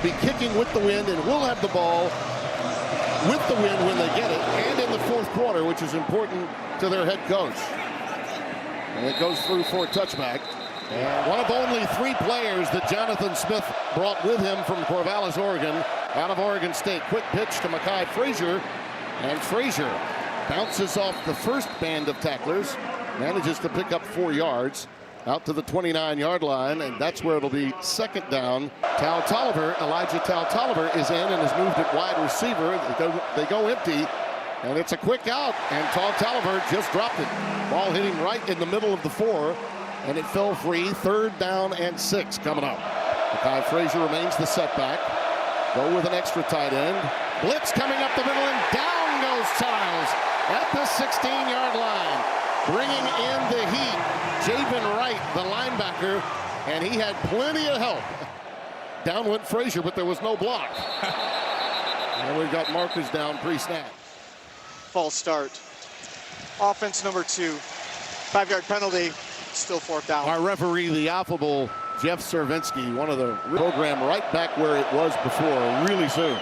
Be kicking with the wind and will have the ball with the wind when they get it, and in the fourth quarter, which is important to their head coach. And it goes through for a touchback. And one of only 3 players that Jonathan Smith brought with him from Corvallis, Oregon, out of Oregon State. Quick pitch to Mekhi Frazier, and Frazier bounces off the first band of tacklers, manages to pick up 4 yards. Out to the 29-yard line, and that's where it'll be second down. Elijah Tolliver is in and has moved at wide receiver. They go empty, and it's a quick out, and Tolliver just dropped it. Ball hitting right in the middle of the 4, and it fell free. 3rd down and 6 coming up. Mekhi Frazier remains the setback. Go with an extra tight end. Blitz coming up the middle, and down goes Childs at the 16-yard line. Bringing in the heat, Javen Wright, the linebacker, and he had plenty of help. Down went Frazier, but there was no block. And we've got markers down pre-snap. False start. Offense number 2. 5-yard penalty, still 4th down. Our referee, the affable Jeff Cervinsky, one of the program right back where it was before, really soon.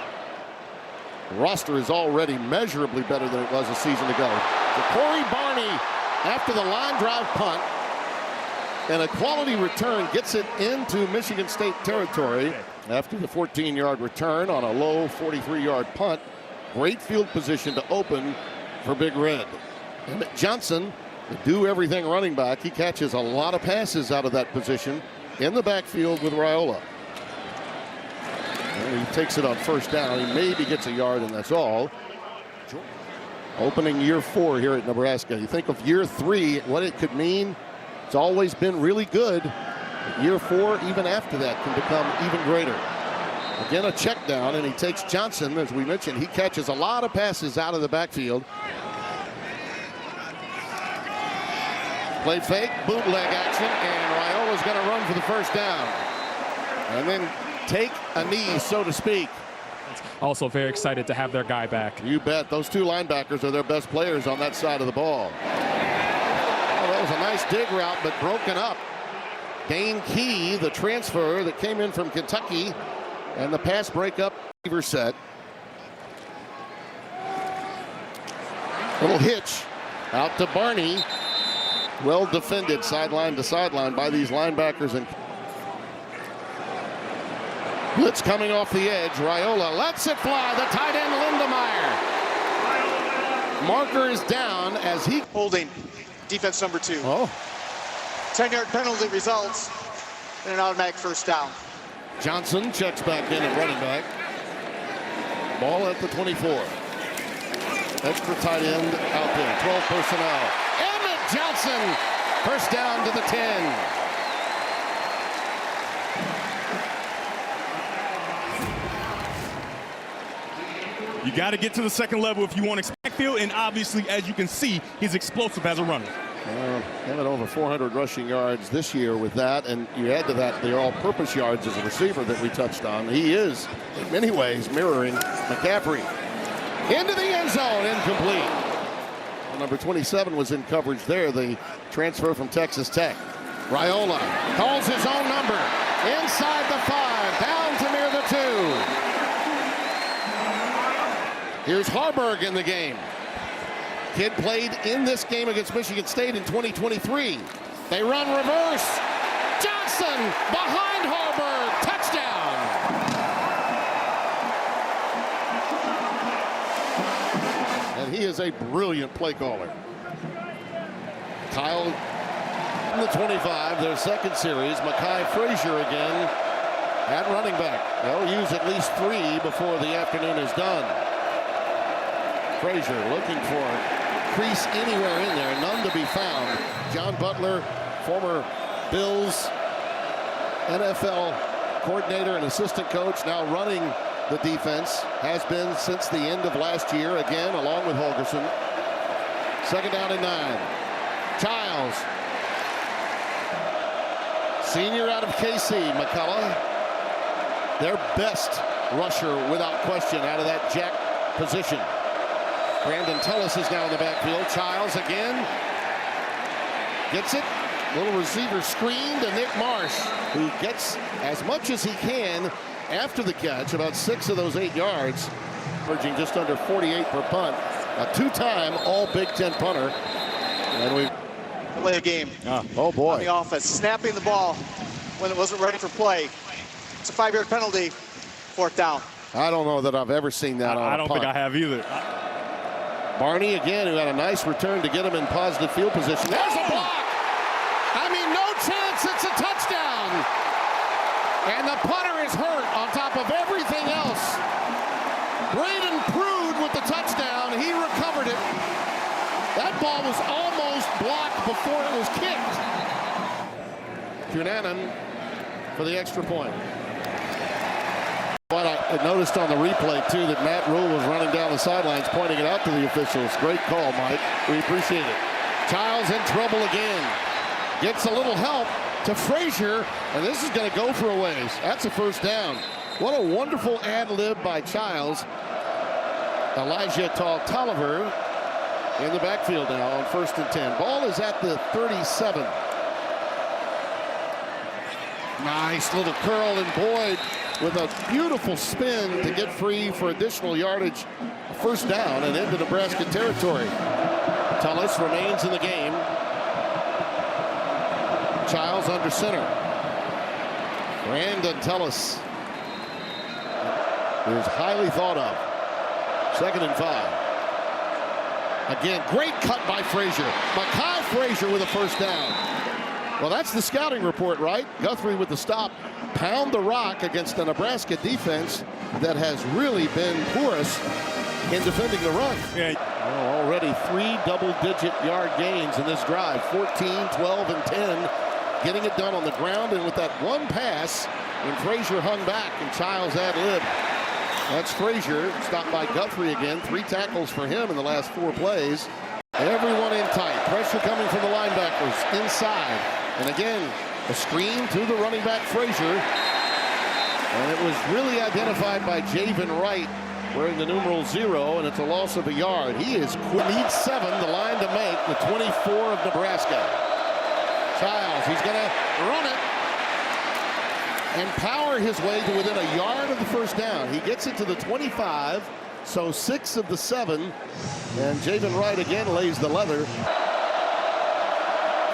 The roster is already measurably better than it was a season ago. So Corey Barney, after the line drive punt and a quality return, gets it into Michigan State territory after the 14-yard return on a low 43-yard punt. Great field position to open for Big Red. Emmett Johnson, the do-everything running back, he catches a lot of passes out of that position in the backfield with Raiola. And he takes it on first down. He maybe gets a yard, and that's all. Opening year 4 here at Nebraska. You think of year 3, what it could mean. It's always been really good. But year 4, even after that, can become even greater. Again, a check down, and he takes Johnson. As we mentioned, he catches a lot of passes out of the backfield. Play fake, bootleg action, and Raiola's going to run for the first down. And then take a knee, so to speak. Also very excited to have their guy back. You bet. Those 2 linebackers are their best players on that side of the ball. Oh, that was a nice dig route, but broken up. Dane Key, the transfer that came in from Kentucky, and the pass breakup receiver set. Little hitch out to Barney. Well defended sideline to sideline by these linebackers. And blitz coming off the edge. Raiola lets it fly. The tight end Lindemeyer. Marker is down as he holding defense number 2. Oh. 10-yard penalty results in an automatic first down. Johnson checks back in at running back. Ball at the 24. Extra tight end out there. 12 personnel. Emmett Johnson. First down to the 10. You got to get to the second level if you want to backfield, and obviously, as you can see, he's explosive as a runner. Having over 400 rushing yards this year with that, and you add to that the all-purpose yards as a receiver that we touched on. He is, in many ways, mirroring McCaffrey. Into the end zone, incomplete. Number 27 was in coverage there, the transfer from Texas Tech. Raiola calls his own number. Inside the 5, down to near the 2. Here's Harburg in the game. Kid played in this game against Michigan State in 2023. They run reverse. Johnson behind Harburg. Touchdown. And he is a brilliant play caller. Kyle in the 25, their second series. Mekhi Frazier again at running back. They'll use at least 3 before the afternoon is done. Frazier looking for crease anywhere in there, none to be found. John Butler, former Bills NFL coordinator and assistant coach, now running the defense, has been since the end of last year, again, along with Holgerson. Second down and 9. Childs. Senior out of KC, McCullough. Their best rusher, without question, out of that jack position. Brandon Tullis is now in the backfield. Childs again. Gets it. Little receiver screen to Nick Marsh, who gets as much as he can after the catch, about 6 of those 8 yards, averaging just under 48 per punt. A 2-time All Big Ten punter. And we play a game. Oh boy. On the offense, snapping the ball when it wasn't ready for play. It's a 5-yard penalty, 4th down. I don't know that I've ever seen that on a punt. I don't think I have either. Barney again, who had a nice return to get him in positive field position. There's a block. I mean, no chance. It's a touchdown. And the punter is hurt on top of everything else. Braden Prude with the touchdown. He recovered it. That ball was almost blocked before it was kicked. Cunanan for the extra point. But I noticed on the replay, too, that Matt Rule was running down the sidelines, pointing it out to the officials. Great call, Mike. We appreciate it. Childs in trouble again. Gets a little help to Frazier, and this is going to go for a ways. That's a 1st down. What a wonderful ad-lib by Childs. Elijah Tolliver in the backfield now on 1st and 10. Ball is at the 37. Nice little curl, and Boyd with a beautiful spin to get free for additional yardage. 1st down and into Nebraska territory. Tullis remains in the game. Childs under center. Brandon Tullis is highly thought of. 2nd and 5. Again, great cut by Frazier. Mekhi Frazier with a 1st down. Well, that's the scouting report, right? Guthrie with the stop. Pound the rock against a Nebraska defense that has really been porous in defending the run. Yeah. Well, already 3 double-digit yard gains in this drive. 14, 12, and 10. Getting it done on the ground, and with that one pass when Frazier hung back and Childs ad-lib. That's Frazier, stopped by Guthrie again. 3 tackles for him in the last 4 plays. Everyone in tight. Pressure coming from the linebackers inside. And again, a screen to the running back, Frazier. And it was really identified by Javen Wright, wearing the numeral 0, and it's a loss of a yard. He is needs 7, the line to make, the 24 of Nebraska. Childs, he's going to run it and power his way to within a yard of the 1st down. He gets it to the 25, so 6 of the 7. And Javen Wright again lays the leather.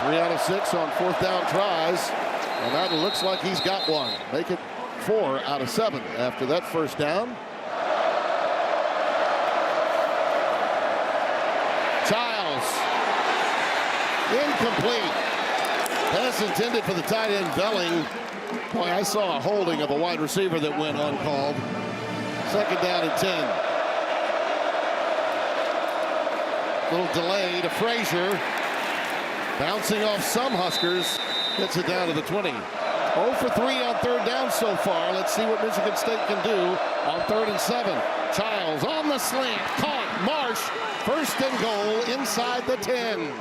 3 out of 6 on 4th down tries. And that looks like he's got one. Make it 4 out of 7 after that 1st down. Childs. Incomplete. Pass intended for the tight end, Velling. Boy, I saw a holding of a wide receiver that went uncalled. 2nd down and 10. Little delay to Frazier. Bouncing off some Huskers. Gets it down to the 20. 0 for 3 on 3rd down so far. Let's see what Michigan State can do on 3rd and 7. Childs on the slant. Caught. Marsh. 1st and goal inside the 10.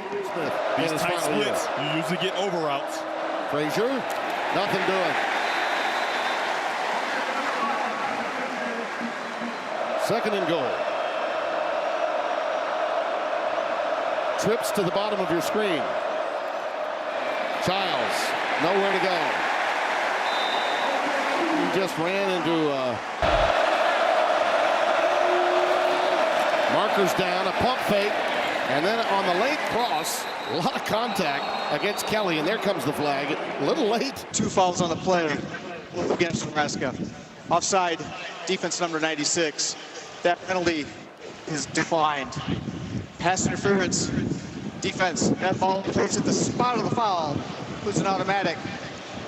Smith. These tight splits, you usually get over routes. Frazier. Nothing doing. 2nd and goal. Trips to the bottom of your screen. Childs, nowhere to go. He just ran into markers down, a pump fake, and then on the late cross, a lot of contact against Kelly, and there comes the flag. A little late. 2 fouls on the play against Nebraska. Offside, defense number 96. That penalty is declined. Pass interference, defense. That ball plays at the spot of the foul. Was an automatic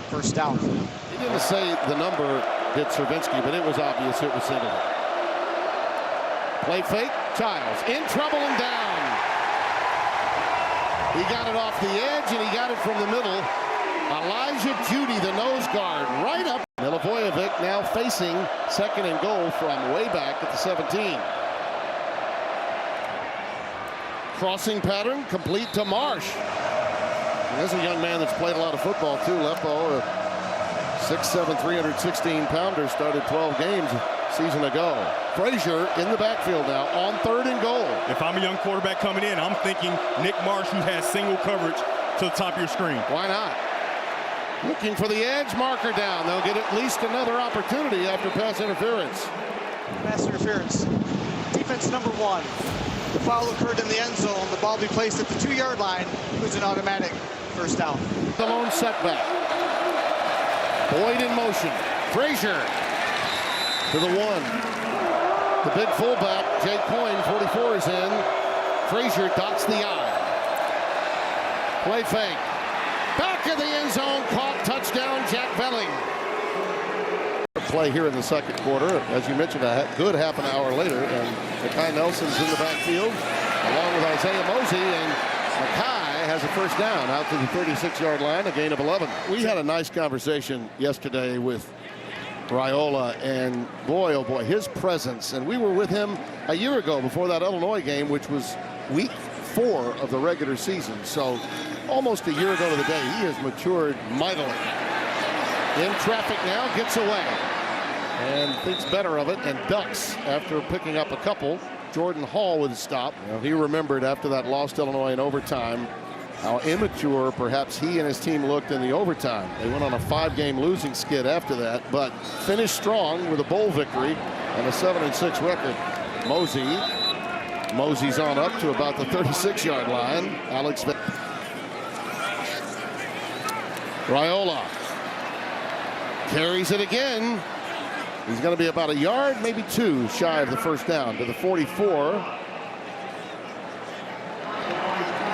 1st down. He didn't say the number, did Cervinsky, but it was obvious it was Singleton. Play fake, Childs in trouble and down. He got it off the edge, and he got it from the middle. Elijah Judy, the nose guard, right up. Milivojevic now facing 2nd and goal from way back at the 17. Crossing pattern complete to Marsh. And there's a young man that's played a lot of football too. Lepo, a 6'7", 316-pounder, started 12 games a season ago. Frazier in the backfield now on 3rd and goal. If I'm a young quarterback coming in, I'm thinking Nick Marsh, who has single coverage to the top of your screen. Why not? Looking for the edge, marker down. They'll get at least another opportunity after pass interference. Pass interference. Defense number 1. The foul occurred in the end zone. The ball be placed at the 2-yard line. It was an automatic first down. The lone setback. Boyd in motion. Frazier to the 1. The big fullback, Jake Coyne, 44 is in. Frazier dots the I. Play fake. Back in the end zone, caught, touchdown, Jack Velling. Play here in the second quarter. As you mentioned, a good half an hour later, and Makai Nelson's in the backfield, along with Isaiah Mosey, and Makai has a first down out to the 36-yard line, a gain of 11. We had a nice conversation yesterday with Raiola, and boy, oh boy, his presence, and we were with him a year ago before that Illinois game, which was week 4 of the regular season. So almost a year ago to the day, he has matured mightily. In traffic now, gets away and thinks better of it and ducks after picking up a couple. Jordan Hall with a stop. Well, he remembered after that loss to Illinois in overtime how immature perhaps he and his team looked in the overtime. They went on a 5-game losing skid after that, but finished strong with a bowl victory and a 7-6 record. Mosey's on up to about the 36-yard line. Alex Raiola carries it again. He's going to be about a yard, maybe 2 shy of the first down to the 44.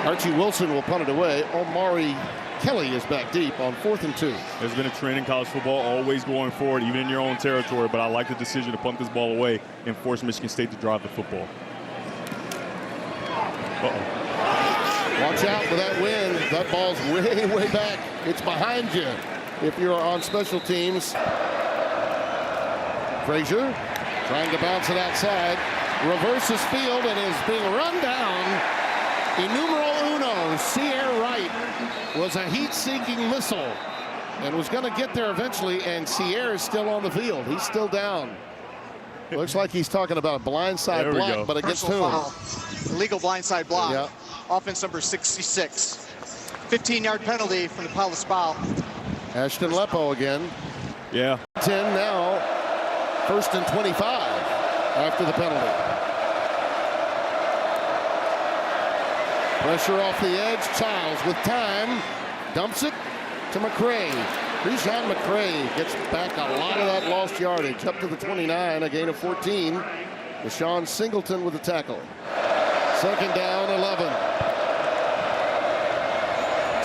Archie Wilson will punt it away. Omari Kelly is back deep on 4th and 2. There's been a trend in college football always going forward, even in your own territory, but I like the decision to punt this ball away and force Michigan State to drive the football. Watch out for that wind. That ball's way, way back. It's behind you if you're on special teams. Frazier trying to bounce it outside. Reverses field and is being run down. Numero uno, Sierra Wright was a heat-seeking missile and was going to get there eventually, and Sierra is still on the field. He's still down. Looks like he's talking about a blindside block, but it gets to him. Illegal blindside block. Yeah. Offense number 66. 15-yard penalty from the Paulus foul. Ashton Lepo again. Yeah. 10 now. 1st and 25 after the penalty. Pressure off the edge. Childs with time. Dumps it to McCray. Krishan McCray gets back a lot of that lost yardage. Up to the 29, a gain of 14. Deshaun Singleton with the tackle. 2nd down, 11.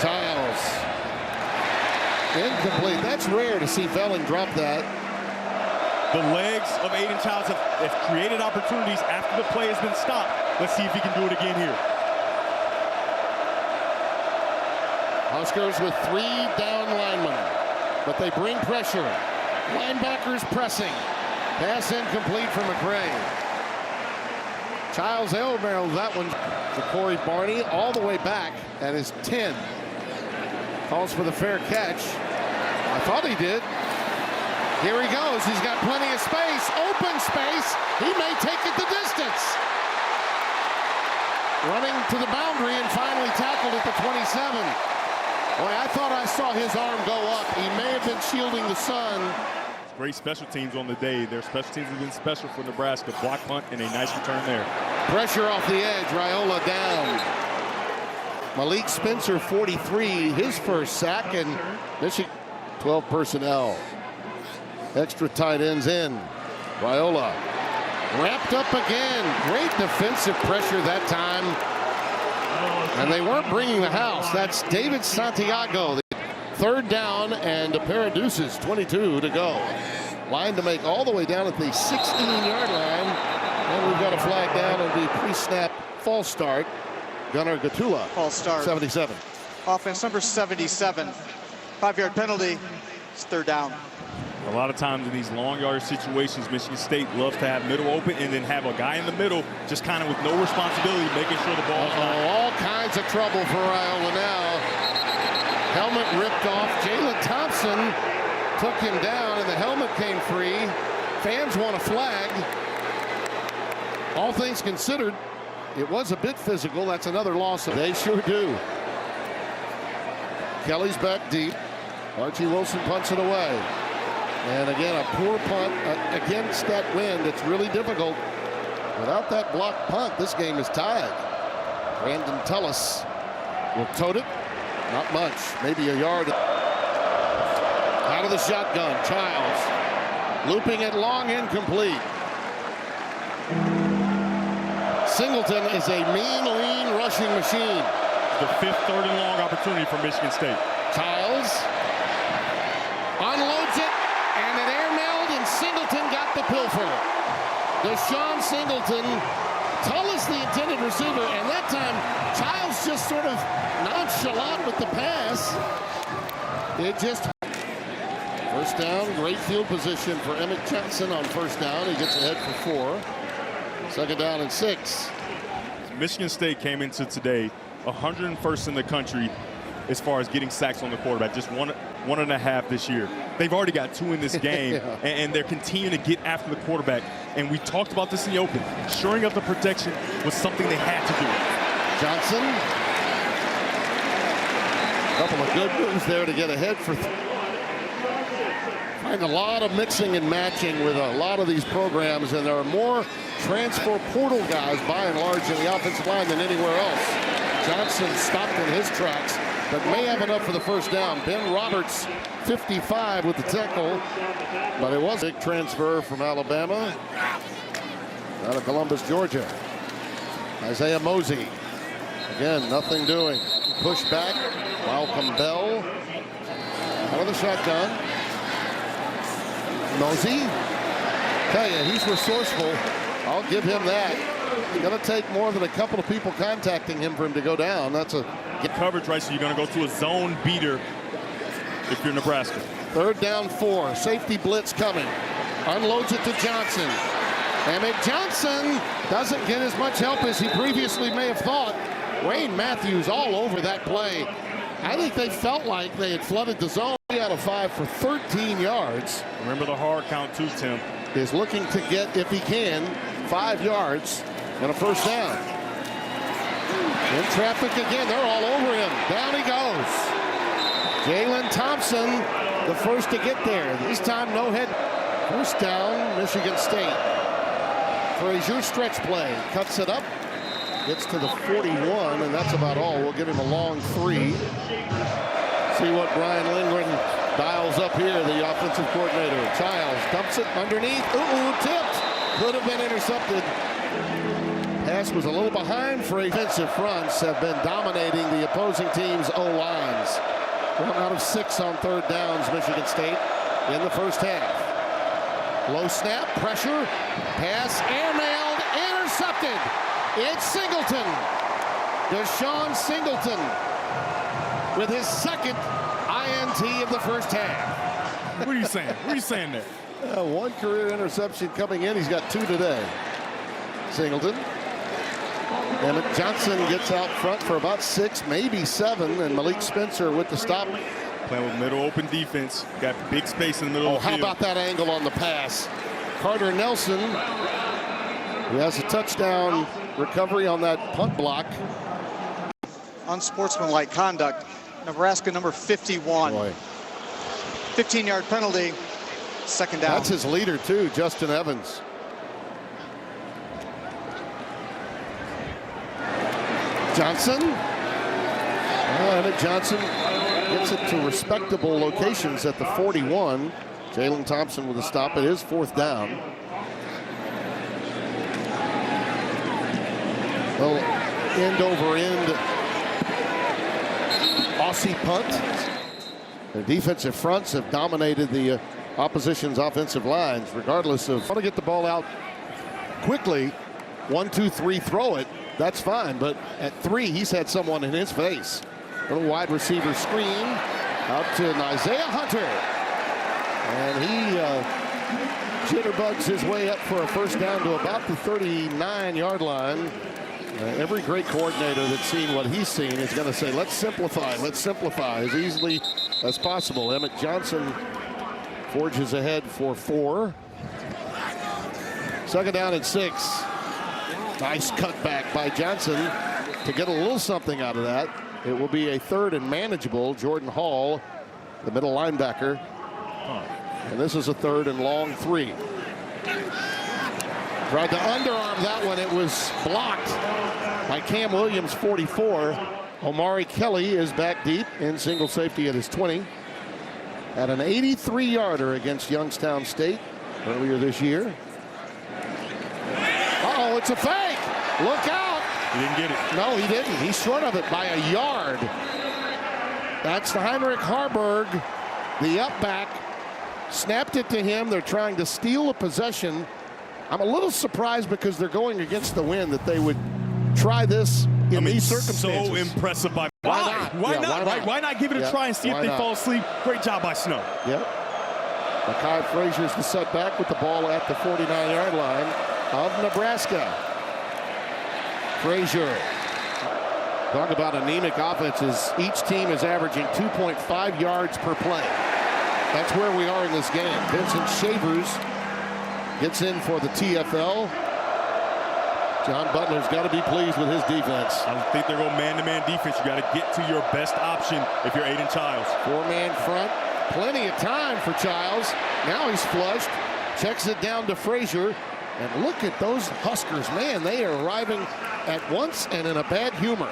Childs. Incomplete. That's rare to see Velling drop that. The legs of Aiden Childs have created opportunities after the play has been stopped. Let's see if he can do it again here. Huskers with 3 down linemen, but they bring pressure. Linebackers pressing. Pass incomplete for McCray. Childs elbowed that one to Corey Barney all the way back at his 10. Calls for the fair catch. I thought he did. Here he goes. He's got plenty of space. Open space. He may take it the distance. Running to the boundary and finally tackled at the 27. Boy, I thought I saw his arm go up. He may have been shielding the sun. Great special teams on the day. Their special teams have been special for Nebraska. Block punt and a nice return there. Pressure off the edge. Raiola down. Malik Spencer, 43, his first sack, and Michigan 12 personnel. Extra tight ends in. Raiola wrapped up again. Great defensive pressure that time. And they weren't bringing the house. That's David Santiago. 3rd down and a pair of deuces. 22 to go. Line to make all the way down at the 16-yard line. And we've got a flag down on the pre-snap false start. Gunnar Gatula. False start. 77. Offense number 77. 5-yard penalty. It's 3rd down. A lot of times in these long yard situations, Michigan State loves to have middle open and then have a guy in the middle just kind of with no responsibility, making sure the ball's not. All kinds of trouble for Raiola now. Helmet ripped off. Jalen Thompson took him down, and the helmet came free. Fans want a flag. All things considered, it was a bit physical. That's another loss. They sure do. Kelly's back deep. Archie Wilson punts it away. And again, a poor punt against that wind. It's really difficult. Without that blocked punt, this game is tied. Brandon Tullis will tote it. Not much, maybe a yard. Out of the shotgun, Childs. Looping it long, incomplete. Singleton is a mean, lean rushing machine. The 5th third and long opportunity for Michigan State. Childs unloads it, and an air meld, and Singleton got the pilfer. Deshaun Singleton, Tullis the intended receiver, and that time Childs just sort of nonchalant with the pass. It just first down, great field position for Emmett Johnson on first down. He gets ahead for 4. Second down and 6. Michigan State came into today 101st in the country as far as getting sacks on the quarterback, just one and a half this year. They've already got 2 in this game, yeah. and they're continuing to get after the quarterback. And we talked about this in the open. Shoring up the protection was something they had to do. Johnson. A couple of good moves there to get ahead for find a lot of mixing and matching with a lot of these programs, and there are more transfer portal guys by and large in the offensive line than anywhere else. Johnson stopped in his tracks, but may have enough for the first down. Ben Roberts, 55 with the tackle, but it was a big transfer from Alabama out of Columbus, Georgia. Isaiah Mosey, again, nothing doing. Push back, Malcolm Bell out of the shotgun. Mosey, tell you, he's resourceful. I'll give him that. It's going to take more than a couple of people contacting him for him to go down. That's a coverage, right? So you're going to go to a zone beater if you're Nebraska. Third down 4. Safety blitz coming. Unloads it to Johnson. Emmett Johnson doesn't get as much help as he previously may have thought. Wayne Matthews all over that play. I think they felt like they had flooded the zone. 3 out of 5 for 13 yards. Remember the hard count too, Tim. Is looking to get, if he can, 5 yards and a first down. In traffic again. They're all over him. Down he goes. Jalen Thompson, the first to get there. This time no head. First down, Michigan State. Frazier stretch play. Cuts it up. Gets to the 41, and that's about all. We'll give him a long 3. See what Brian Lindgren dials up here, the offensive coordinator. Childs dumps it underneath. Ooh, tipped. Could have been intercepted. Pass was a little behind for offensive fronts have been dominating the opposing team's O-lines. 1 out of 6 on third downs, Michigan State in the first half. Low snap, pressure, pass, airmailed, intercepted. It's Singleton. Deshaun Singleton with his second INT of the first half. What are you saying? What are you saying there? 1 career interception coming in. He's got 2 today. Singleton. Emmett Johnson gets out front for about 6, maybe 7, and Malik Spencer with the stop. Playing with middle open defense. Got big space in the middle of the How field. about that angle on the pass? Carter Nelson, who has a touchdown recovery on that punt block. Unsportsmanlike conduct. Nebraska number 51. Boy. 15-yard penalty. Second down. That's his leader too, Justin Evans. Johnson. Emmett Johnson gets it to respectable locations at the 41. Jalen Thompson with a stop. It is 4th down. Well, end over end Aussie punt. Their defensive fronts have dominated the opposition's offensive lines, regardless of want to get the ball out quickly. 1, 2, 3, throw it. That's fine, but at 3, he's had someone in his face. Little wide receiver screen out to Isaiah Hunter, and he jitterbugs his way up for a first down to about the 39-yard line. Every great coordinator that's seen what he's seen is going to say, let's simplify as easily as possible. Emmett Johnson forges ahead for 4. Second down and 6. Nice cutback by Johnson to get a little something out of that. It will be a 3rd and manageable. Jordan Hall the middle linebacker. And this is a 3rd and long 3. Tried to underarm that one. It was blocked by Cam Williams, 44. Omari Kelly is back deep in single safety at his 20. At an 83-yarder against Youngstown State earlier this year. Uh-oh, it's a fake. Look out. He didn't get it. No, he didn't. He's short of it by a yard. That's the Heinrich Harburg, the up back. Snapped it to him. They're trying to steal a possession. I'm a little surprised because they're going against the wind that they would try this in these circumstances. So impressive by Why not? Why Yeah, not? why Right? not? Why not give it a try and see if why they not? fall asleep? Great job by Snow. Yep. Makai Frazier's the setback with the ball at the 49-yard line of Nebraska. Frazier. Talk about anemic offenses. Each team is averaging 2.5 yards per play. That's where we are in this game. Vincent Shavers gets in for the TFL. John Butler's got to be pleased with his defense. I think they're going man-to-man defense. You got to get to your best option if you're Aiden Childs. 4-man front. Plenty of time for Childs. Now he's flushed. Checks it down to Frazier. And look at those Huskers. Man, they are arriving at once and in a bad humor.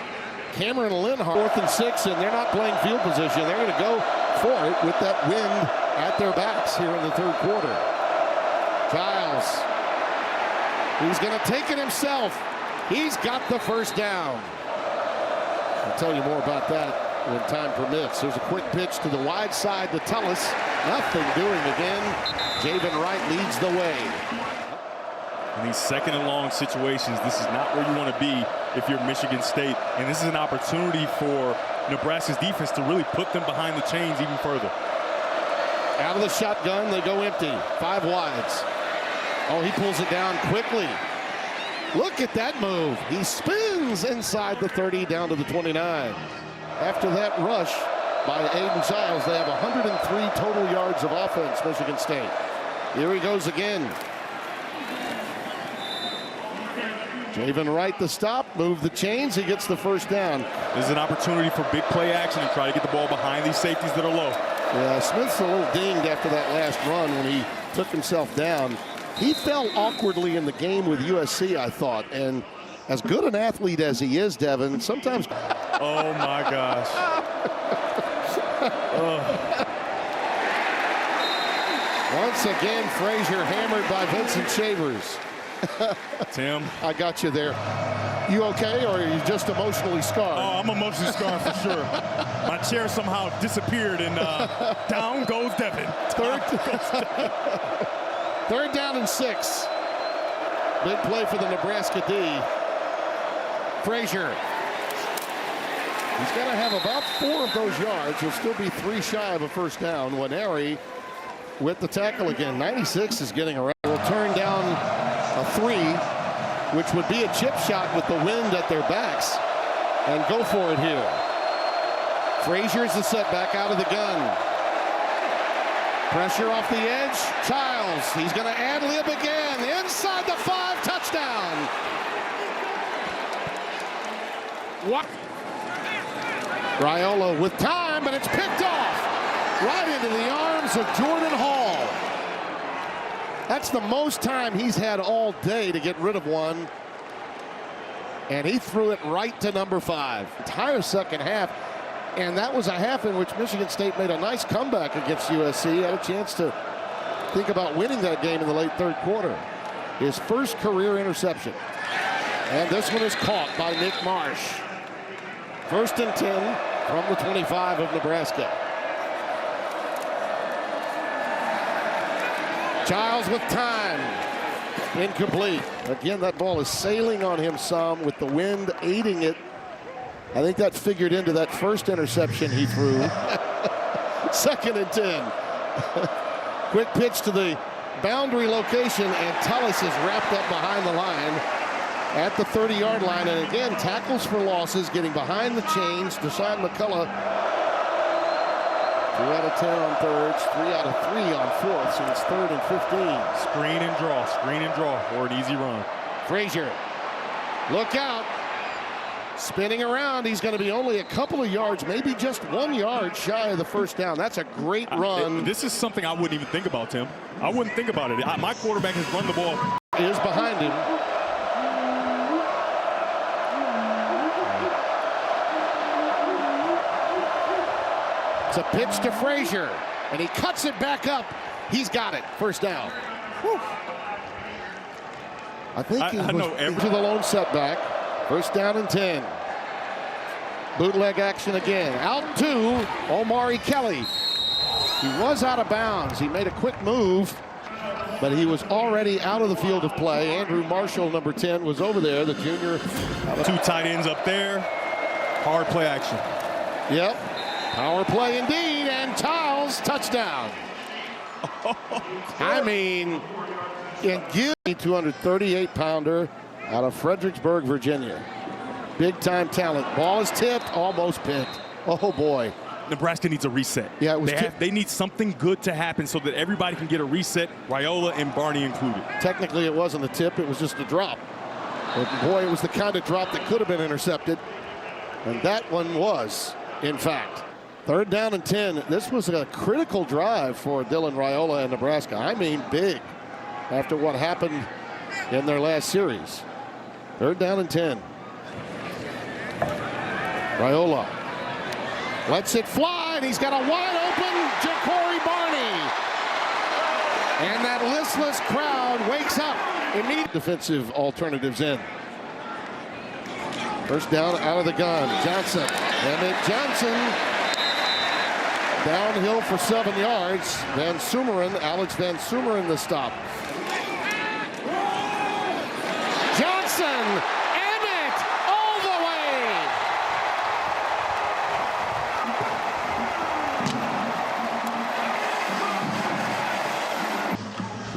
Cameron Linhart, 4th and 6, and they're not playing field position. They're going to go for it with that wind at their backs here in the 3rd quarter. Childs. He's going to take it himself. He's got the first down. I'll tell you more about that when time permits. There's a quick pitch to the wide side to Tullis. Nothing doing again. Javen Wright leads the way. In these 2nd and long situations, this is not where you want to be if you're Michigan State. And this is an opportunity for Nebraska's defense to really put them behind the chains even further. Out of the shotgun, they go empty. 5 wides. Oh, he pulls it down quickly. Look at that move. He spins inside the 30 down to the 29. After that rush by Aiden Childs, they have 103 total yards of offense, Michigan State. Here he goes again. Javen Wright the stop, move the chains, he gets the first down. This is an opportunity for big play action and try to get the ball behind these safeties that are low. Yeah, Smith's a little dinged after that last run when he took himself down. He fell awkwardly in the game with USC, I thought, and as good an athlete as he is, Devin, sometimes... Oh, my gosh. Once again, Frazier hammered by Vincent Shavers. Tim. I got you there. You okay, or are you just emotionally scarred? Oh, I'm emotionally scarred for sure. My chair somehow disappeared, and down goes Devin. Third down and 6. Big play for the Nebraska D. Frazier. He's got to have about 4 of those yards. He'll still be 3 shy of a first down. Waneri with the tackle again. 96 is getting around. Will turn down a 3, which would be a chip shot with the wind at their backs, and go for it here. Frazier's the setback out of the gun. Pressure off the edge. Childs. He's going to ad-lib again. Inside the 5. Touchdown. What? Raiola with time, but it's picked off. Right into the arms of Jordan Hall. That's the most time he's had all day to get rid of one. And he threw it right to number 5. Entire second half. And that was a half in which Michigan State made a nice comeback against USC. Had a chance to think about winning that game in the late 3rd quarter. His first career interception. And this one is caught by Nick Marsh. 1st and 10 from the 25 of Nebraska. Childs with time. Incomplete. Again, that ball is sailing on him some with the wind aiding it. I think that figured into that first interception he threw. 2nd and 10. Quick pitch to the boundary location, and Tullis is wrapped up behind the line at the 30-yard line. And again, tackles for losses, getting behind the chains. Deshaun McCullough, 2 out of 10 on thirds, 3 out of 3 on fourths, and it's 3rd and 15. Screen and draw, or an easy run. Frazier, look out. Spinning around, he's going to be only a couple of yards, maybe just 1 yard shy of the first down. That's a great run. This is something I wouldn't even think about, Tim. I wouldn't think about it. My quarterback has run the ball. Is behind him. It's a pitch to Frazier, and he cuts it back up. He's got it. First down. Whew. I think he was into the lone setback. First down and 10. Bootleg action again. Out to Omari Kelly. He was out of bounds. He made a quick move, but he was already out of the field of play. Andrew Marshall, number 10, was over there, the junior. 2 tight ends up there. Hard play action. Yep. Power play indeed, and Tiles, touchdown. I mean, and give me 238-pounder out of Fredericksburg, Virginia. Big-time talent. Ball is tipped, almost picked. Oh, boy. Nebraska needs a reset. Yeah, it was they need something good to happen so that everybody can get a reset, Raiola and Barney included. Technically, it wasn't a tip. It was just a drop. But, boy, it was the kind of drop that could have been intercepted. And that one was, in fact. Third down and 10. This was a critical drive for Dylan Raiola and Nebraska. I mean, big after what happened in their last series. Third down and 10. Raiola lets it fly, and he's got a wide open Ja'Cory Barney. And that listless crowd wakes up. Immediate defensive alternatives in. First down out of the gun. Johnson. Emmett Johnson. Downhill for 7 yards. Van Sumeren, Alex Van Sumeren, the stop. Johnson, Emmett, all the way.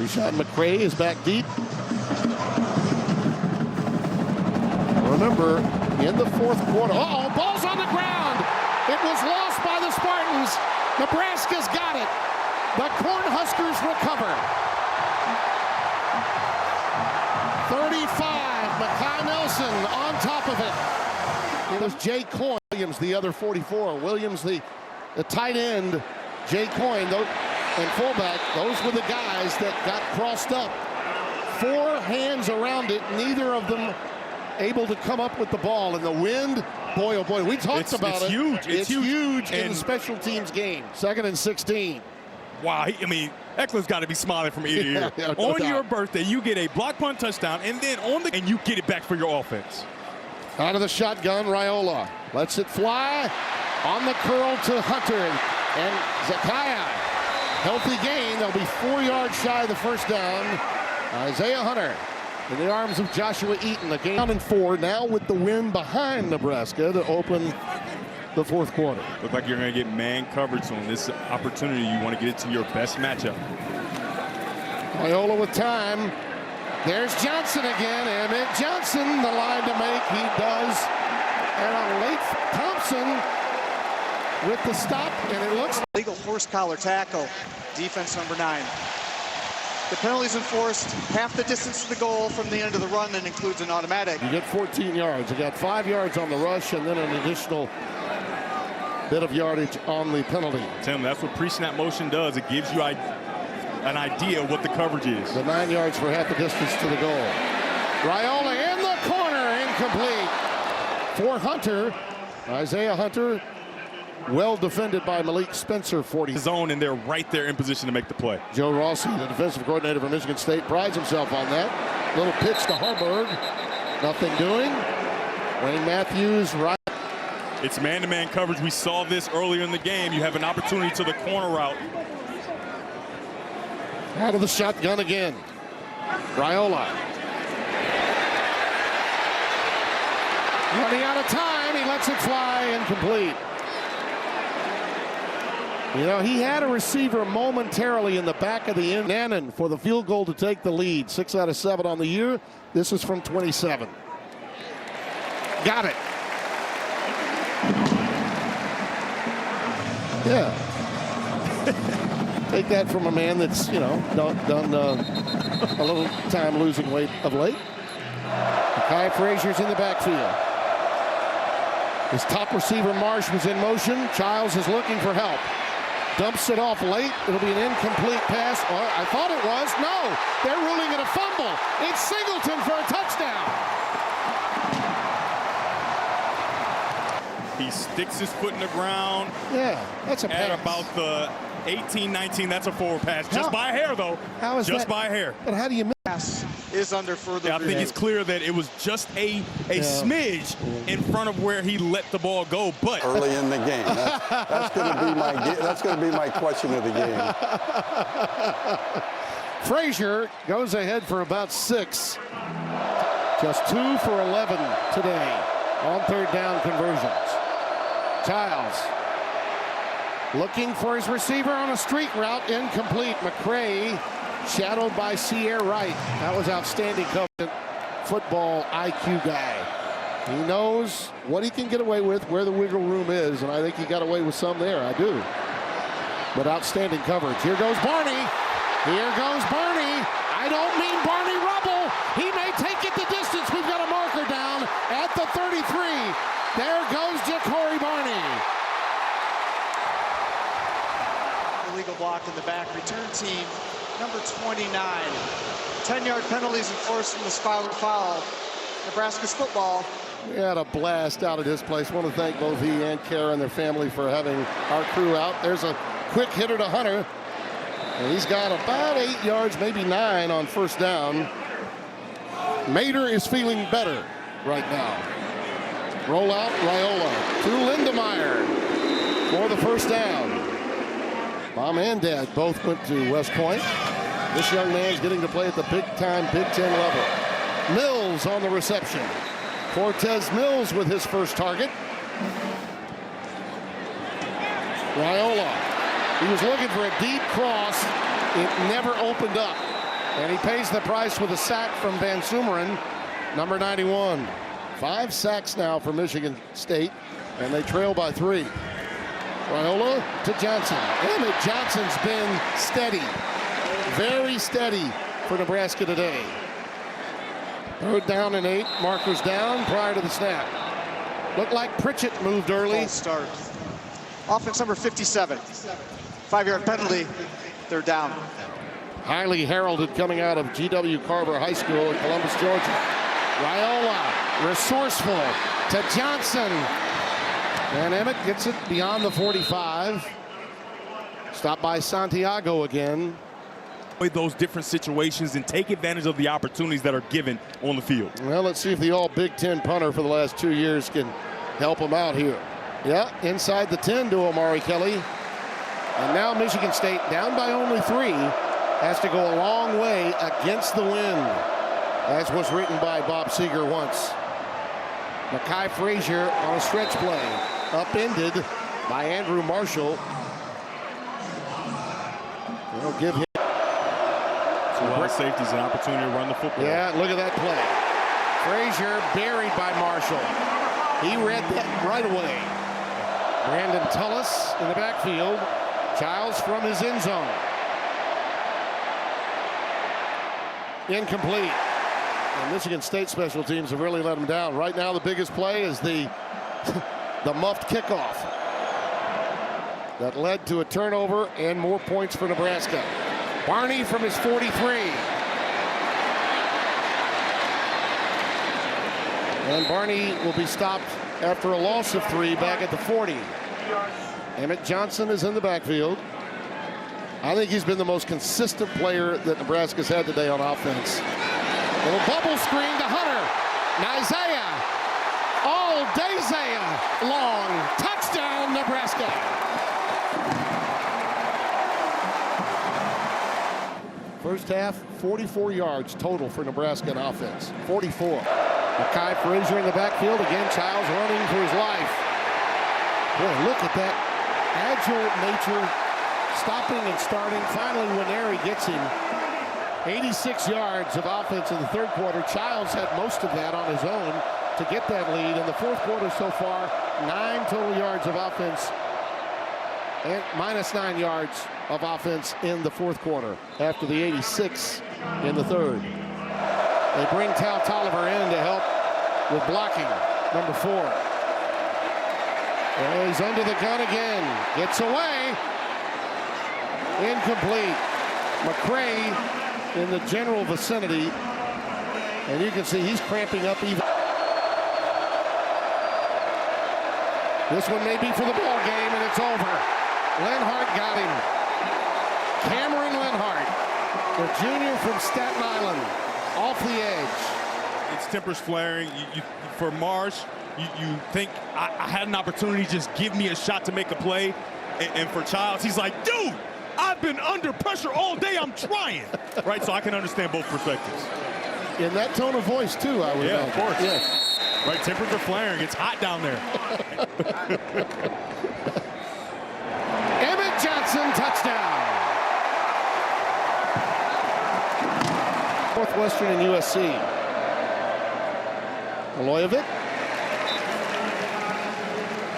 Rashad McRae is back deep. Remember, in the fourth quarter, ball's on the ground. It was lost by the Spartans. Nebraska's got it. The Cornhuskers recover. 35, Makai Nelson on top of it. It was Jay Coyne. Williams, the other 44. Williams, the tight end. Jay Coyne, and fullback. Those were the guys that got crossed up. 4 hands around it, neither of them able to come up with the ball. And the wind, boy, oh boy, we talked about it. Huge. It's huge in the special teams game. 2nd and 16. Wow, I mean, Eckler's got to be smiling from ear to ear. Yeah, no on doubt. your birthday, you get a block punt touchdown, and then and you get it back for your offense. Out of the shotgun, Raiola lets it fly on the curl to Hunter and Zakaya. Healthy gain. They'll be 4 yards shy of the first down. Isaiah Hunter in the arms of Joshua Eaton. The game down in 4 now with the win behind Nebraska to open the fourth quarter. Look like you're going to get man coverage on this opportunity. You want to get it to your best matchup. Raiola with time. There's Johnson again. Emmett Johnson, the line to make. He does. And a late Thompson with the stop, and it looks like Legal horse collar tackle. Defense number 9. The penalty's enforced half the distance to the goal from the end of the run and includes an automatic. you get 14 yards. You got 5 yards on the rush and then an additional bit of yardage on the penalty. Tim, that's what pre-snap motion does. It gives you an idea of what the coverage is. The 9 yards for half the distance to the goal. Raiola in the corner, incomplete. For Hunter, Isaiah Hunter, well defended by Malik Spencer, 40. Zone, and they're right there in position to make the play. Joe Rossi, the defensive coordinator for Michigan State, prides himself on that. Little pitch to Harburg. Nothing doing. Wayne Matthews, right. It's man-to-man coverage. We saw this earlier in the game. You have an opportunity to the corner route. Out of the shotgun again. Raiola. Running out of time. He lets it fly, incomplete. You know, he had a receiver momentarily in the back of the end. Nannon for the field goal to take the lead. 6 out of 7 on the year. This is from 27. Got it. Yeah. Take that from a man that's, you know, done a little time losing weight of late. Kai Frazier's in the backfield. His top receiver, Marsh, was in motion. Childs is looking for help. Dumps it off late. It'll be an incomplete pass. Well, I thought it was. No, they're ruling it a fumble. It's Singleton for a touchdown. He sticks his foot in the ground. Yeah, that's a pass. At about the 18-19, that's a forward pass. Just by a hair, though. How is just that? by a hair. But how do you miss? Pass is under further Yeah, I think it's clear that it was just a smidge in front of where he let the ball go. But early in the game, that's going to be my question of the game. Frazier goes ahead for about 6. Just 2 for 11 today on third down conversions. Childs looking for his receiver on a streak route, incomplete. McCray shadowed by Sierra Wright. That was outstanding coverage. Football IQ guy. He knows what he can get away with, where the wiggle room is, and I think he got away with some there. I do. But outstanding coverage. Here goes Barney. Here goes Barney. I don't mean Barney Rubble. He may take it the distance. We've got a marker down at the 33. There goes Ja'Cory Barney. Illegal block in the back. Return team number 29. 10-yard penalties enforced from the Skyler foul. Nebraska's football. We had a blast out at his place. I want to thank both he and Kara and their family for having our crew out. There's a quick hitter to Hunter. And he's got about 8 yards, maybe 9 on first down. Mater is feeling better right now. Roll out Raiola to Lindemeyer for the first down. Mom and Dad both went to West Point. This young man's getting to play at the big-time Big Ten level. Mills on the reception. Cortez Mills with his first target. Raiola. He was looking for a deep cross. It never opened up. And he pays the price with a sack from Van Sumeren, number 91. 5 sacks now for Michigan State, and they trail by 3. Raiola to Johnson. Emmett Johnson's been steady. Very steady for Nebraska today. Third down and 8. Markers down prior to the snap. Looked like Pritchett moved early. False start. Offense number 57. 5-yard penalty. They're down. Highly heralded coming out of G.W. Carver High School in Columbus, Georgia. Raiola, resourceful to Johnson. And Emmett gets it beyond the 45. Stopped by Santiago again. Those different situations and take advantage of the opportunities that are given on the field. Well, let's see if the all Big Ten punter for the last 2 years can help him out here. Yeah, inside the 10 to Omari Kelly. And now Michigan State, down by only 3, has to go a long way against the wind, as was written by Bob Seeger once. Mekhi Frazier on a stretch play, upended by Andrew Marshall. They'll give him. So a lot of safeties, an opportunity to run the football. Yeah, look at that play. Frazier buried by Marshall. He read that right away. Brandon Tullis in the backfield. Childs from his end zone. Incomplete. And Michigan State special teams have really let him down. Right now, the biggest play is the muffed kickoff that led to a turnover and more points for Nebraska. Barney from his 43. And Barney will be stopped after a loss of 3 back at the 40. Emmett Johnson is in the backfield. I think he's been the most consistent player that Nebraska's had today on offense. Little bubble screen to Hunter. Isaiah. All day Isaiah. Long. Touchdown, Nebraska. First half, 44 yards total for Nebraska in offense. 44. Mekhi Frazier in the backfield. Again, Childs running for his life. Boy, look at that agile nature. Stopping and starting. Finally, Winery gets him. 86 yards of offense in the third quarter. Childs had most of that on his own to get that lead. In the fourth quarter so far, 9 total yards of offense and minus 9 yards of offense in the fourth quarter after the 86 in the third. They bring Tal Tolliver in to help with blocking, number 4. Oh, he's under the gun again. Gets away. Incomplete. McCray in the general vicinity. And you can see he's cramping up even. This one may be for the ball game, and it's over. Lenhart got him. Cameron Lenhart, the junior from Staten Island, off the edge. It's tempers flaring. For Marsh, you think I had an opportunity, just give me a shot to make a play. And for Childs, he's like, dude, I've been under pressure all day. I'm trying. Right, so I can understand both perspectives. In that tone of voice, too, I would imagine. Of course. Yes. Right, tempers are flaring. It's hot down there. Emmett Johnson, touchdown. Northwestern and USC. Alojevic.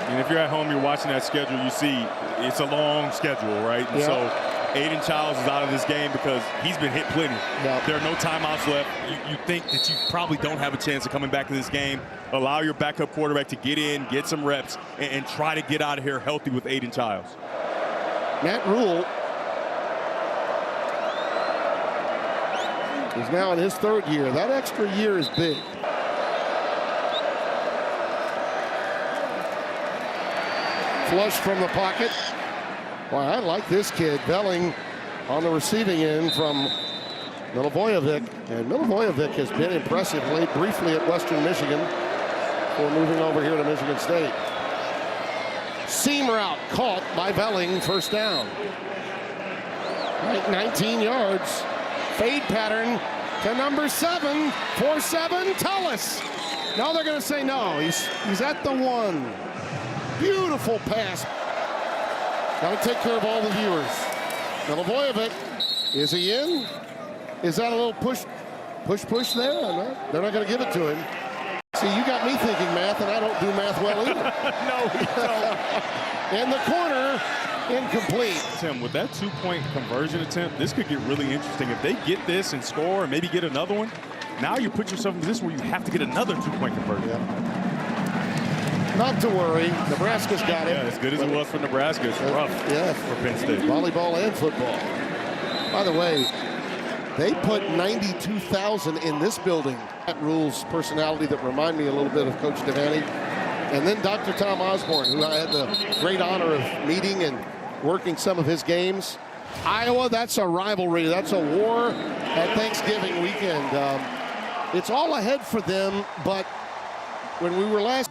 And if you're at home, you're watching that schedule, you see it's a long schedule, right? And so Aiden Childs is out of this game because he's been hit plenty. Yep. There are no timeouts left. You think that you probably don't have a chance of coming back to this game. Allow your backup quarterback to get in, get some reps, and try to get out of here healthy with Aiden Childs. Matt Rule is now in his third year. That extra year is big. Flush from the pocket. Boy, I like this kid. Belling on the receiving end from Milivojevic. And Milivojevic has been impressive. Played briefly at Western Michigan before moving over here to Michigan State. Seam route caught by Belling, first down. Right, 19 yards. Fade pattern to number 7, 4-7, Tullis. No, they're going to say no. He's at the 1. Beautiful pass. Got to take care of all the viewers. Milivojevic, is he in? Is that a little push there? They're not going to give it to him. See, you got me thinking math, and I don't do math well either. No, you don't. In the corner, incomplete. Tim, with that two-point conversion attempt, this could get really interesting. If they get this and score and maybe get another one, now you put yourself in a position where you have to get another two-point conversion. Yeah. Not to worry. Nebraska's got it. Yeah, as good as it was for Nebraska, it's rough for Penn State. Volleyball and football. By the way, they put 92,000 in this building. That Rule's personality that remind me a little bit of Coach Devaney. And then Dr. Tom Osborne, who I had the great honor of meeting and working some of his games. Iowa, that's a rivalry. That's a war at Thanksgiving weekend. It's all ahead for them, but when we were last